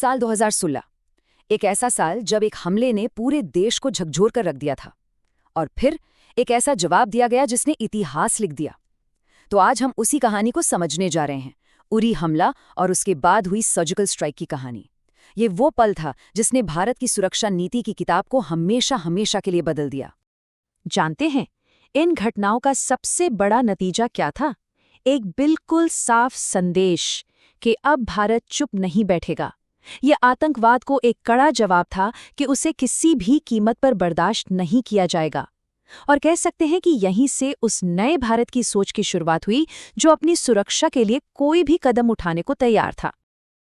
साल 2016, एक ऐसा साल जब एक हमले ने पूरे देश को झकझोर कर रख दिया था। और फिर एक ऐसा जवाब दिया गया जिसने इतिहास लिख दिया। तो आज हम उसी कहानी को समझने जा रहे हैं, उरी हमला और उसके बाद हुई सर्जिकल स्ट्राइक की कहानी। ये वो पल था जिसने भारत की सुरक्षा नीति की किताब को हमेशा हमेशा के लिए बदल दिया। जानते हैं, इन घटनाओं का सबसे बड़ा नतीजा क्या था? एक बिल्कुल साफ संदेश कि अब भारत चुप नहीं बैठेगा। ये आतंकवाद को एक कड़ा जवाब था कि उसे किसी भी कीमत पर बर्दाश्त नहीं किया जाएगा। और कह सकते हैं कि यहीं से उस नए भारत की सोच की शुरुआत हुई जो अपनी सुरक्षा के लिए कोई भी कदम उठाने को तैयार था।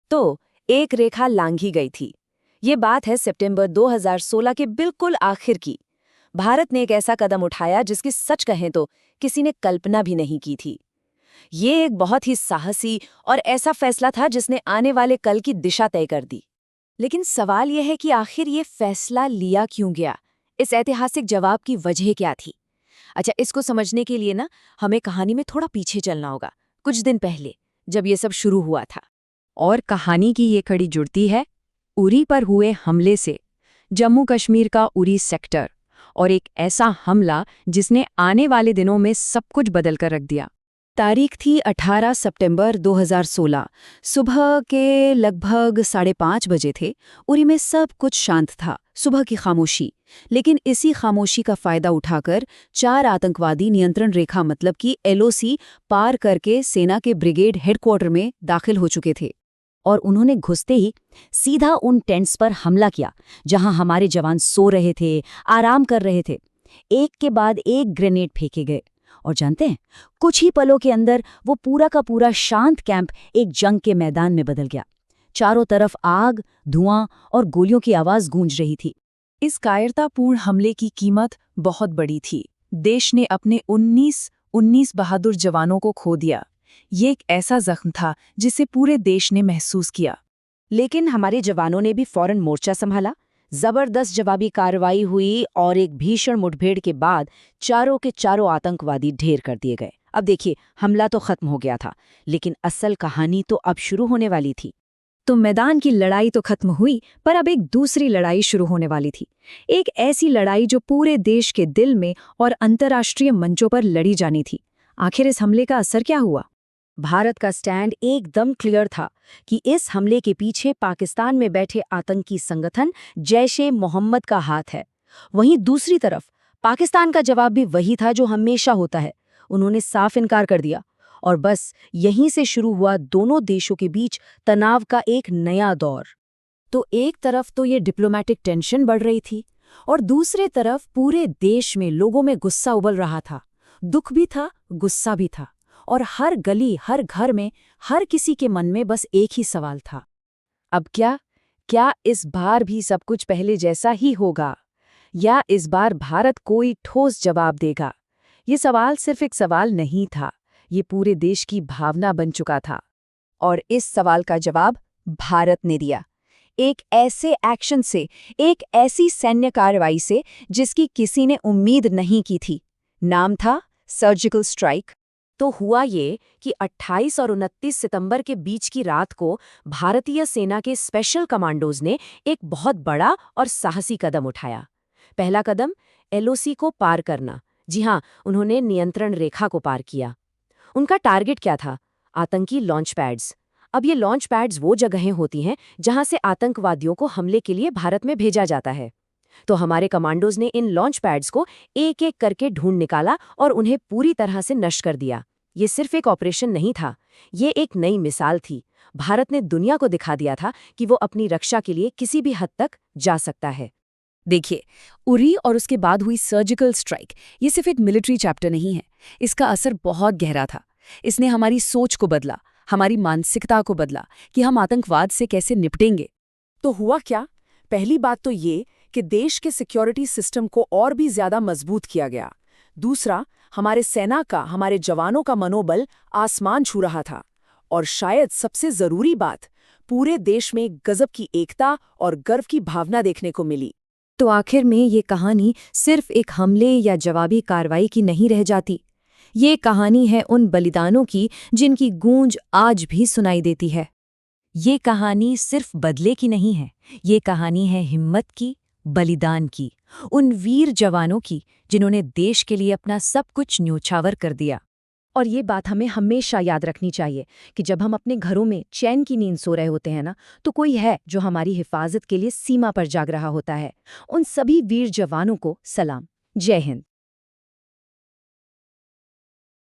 तो एक रेखा लांघी गई थी। ये बात है सितंबर 2016 के बिल्कुल आखिर की। भारत ने एक ऐसा कदम उठाया जिसकी सच कहें तो किसी ने कल्पना भी नहीं की थी। ये एक बहुत ही साहसी और ऐसा फैसला था जिसने आने वाले कल की दिशा तय कर दी। लेकिन सवाल यह है कि आखिर ये फैसला लिया क्यों गया? इस ऐतिहासिक जवाब की वजह क्या थी? अच्छा, इसको समझने के लिए हमें कहानी में थोड़ा पीछे चलना होगा, कुछ दिन पहले जब ये सब शुरू हुआ था। और कहानी की ये कड़ी जुड़ती है उरी पर हुए हमले से। जम्मू कश्मीर का उरी सेक्टर, और एक ऐसा हमला जिसने आने वाले दिनों में सब कुछ बदल कर रख दिया। तारीख थी 18 सितंबर 2016। सुबह के लगभग 5:30 बजे थे। उरी में सब कुछ शांत था, सुबह की खामोशी। लेकिन इसी खामोशी का फायदा उठाकर 4 आतंकवादी नियंत्रण रेखा मतलब कि LOC पार करके सेना के ब्रिगेड हेडक्वार्टर में दाखिल हो चुके थे। और उन्होंने घुसते ही सीधा उन टेंट्स पर हमला किया जहां हमारे जवान सो रहे थे, आराम कर रहे थे। एक के बाद एक ग्रेनेड फेंके गए। और जानते हैं, कुछ ही पलों के अंदर वो पूरा का पूरा शांत कैंप एक जंग के मैदान में बदल गया। चारों तरफ आग, धुआं और गोलियों की आवाज गूंज रही थी। इस कायरतापूर्ण हमले की कीमत बहुत बड़ी थी। देश ने अपने 19 बहादुर जवानों को खो दिया। ये एक ऐसा जख्म था जिसे पूरे देश ने महसूस किया। लेकिन हमारे जवानों ने भी फौरन मोर्चा संभाला। जबरदस्त जवाबी कार्रवाई हुई और एक भीषण मुठभेड़ के बाद चारों के चारों आतंकवादी ढेर कर दिए गए। अब देखिए, हमला तो खत्म हो गया था, लेकिन असल कहानी तो अब शुरू होने वाली थी। तो मैदान की लड़ाई तो खत्म हुई, पर अब एक दूसरी लड़ाई शुरू होने वाली थी। एक ऐसी लड़ाई जो पूरे देश के दिल में और अंतर्राष्ट्रीय मंचों पर लड़ी जानी थी। आखिर इस हमले का असर क्या हुआ? भारत का स्टैंड एकदम क्लियर था कि इस हमले के पीछे पाकिस्तान में बैठे आतंकी संगठन जैश-ए-मोहम्मद का हाथ है। वहीं दूसरी तरफ पाकिस्तान का जवाब भी वही था जो हमेशा होता है। उन्होंने साफ इनकार कर दिया। और बस यहीं से शुरू हुआ दोनों देशों के बीच तनाव का एक नया दौर। तो एक तरफ तो ये डिप्लोमैटिक टेंशन बढ़ रही थी और दूसरे तरफ पूरे देश में लोगों में गुस्सा उबल रहा था। दुख भी था, गुस्सा भी था। और हर गली, हर घर में, हर किसी के मन में बस एक ही सवाल था। अब क्या इस बार भी सब कुछ पहले जैसा ही होगा? या इस बार भारत कोई ठोस जवाब देगा? ये सवाल सिर्फ एक सवाल नहीं था, ये पूरे देश की भावना बन चुका था। और इस सवाल का जवाब भारत ने दिया। एक ऐसे एक्शन से, एक ऐसी सैन्य कार्रवाई से जिसकी किसी ने उम्मीद नहीं की थी। नाम था सर्जिकल स्ट्राइक। तो हुआ ये कि 28 और 29 सितंबर के बीच की रात को भारतीय सेना के स्पेशल कमांडोज ने एक बहुत बड़ा और साहसी कदम उठाया। पहला कदम LOC को पार करना। जी हाँ, उन्होंने नियंत्रण रेखा को पार किया। उनका टारगेट क्या था? आतंकी लॉन्च पैड्स। अब ये लॉन्च पैड्स वो जगहें होती हैं जहां से आतंकवादियों को हमले के लिए भारत में भेजा जाता है। तो हमारे कमांडोज ने इन लॉन्च पैड्स को एक एक करके ढूंढ निकाला और उन्हें पूरी तरह से नष्ट कर दिया। ये सिर्फ एक ऑपरेशन नहीं था, ये एक नई मिसाल थी। भारत ने दुनिया को दिखा दिया था कि वो अपनी रक्षा के लिए किसी भी हद तक जा सकता है। देखिए, उरी और उसके बाद हुई सर्जिकल स्ट्राइक ये सिर्फ एक मिलिट्री चैप्टर नहीं है। इसका असर बहुत गहरा था। इसने हमारी सोच को बदला, हमारी मानसिकता को बदला कि हम आतंकवाद से कैसे निपटेंगे। तो हुआ क्या? पहली बात तो ये कि देश के सिक्योरिटी सिस्टम को और भी ज्यादा मजबूत किया गया। दूसरा, हमारे सेना का, हमारे जवानों का मनोबल आसमान छू रहा था। और शायद सबसे जरूरी बात, पूरे देश में गजब की एकता और गर्व की भावना देखने को मिली। तो आखिर में ये कहानी सिर्फ एक हमले या जवाबी कार्रवाई की नहीं रह जाती। ये कहानी है उन बलिदानों की जिनकी गूंज आज भी सुनाई देती है। ये कहानी सिर्फ बदले की नहीं है, ये कहानी है हिम्मत की, बलिदान की, उन वीर जवानों की जिन्होंने देश के लिए अपना सब कुछ न्योछावर कर दिया। और ये बात हमें हमेशा याद रखनी चाहिए कि जब हम अपने घरों में चैन की नींद सो रहे होते हैं ना, तो कोई है जो हमारी हिफाजत के लिए सीमा पर जाग रहा होता है। उन सभी वीर जवानों को सलाम। जय हिंद।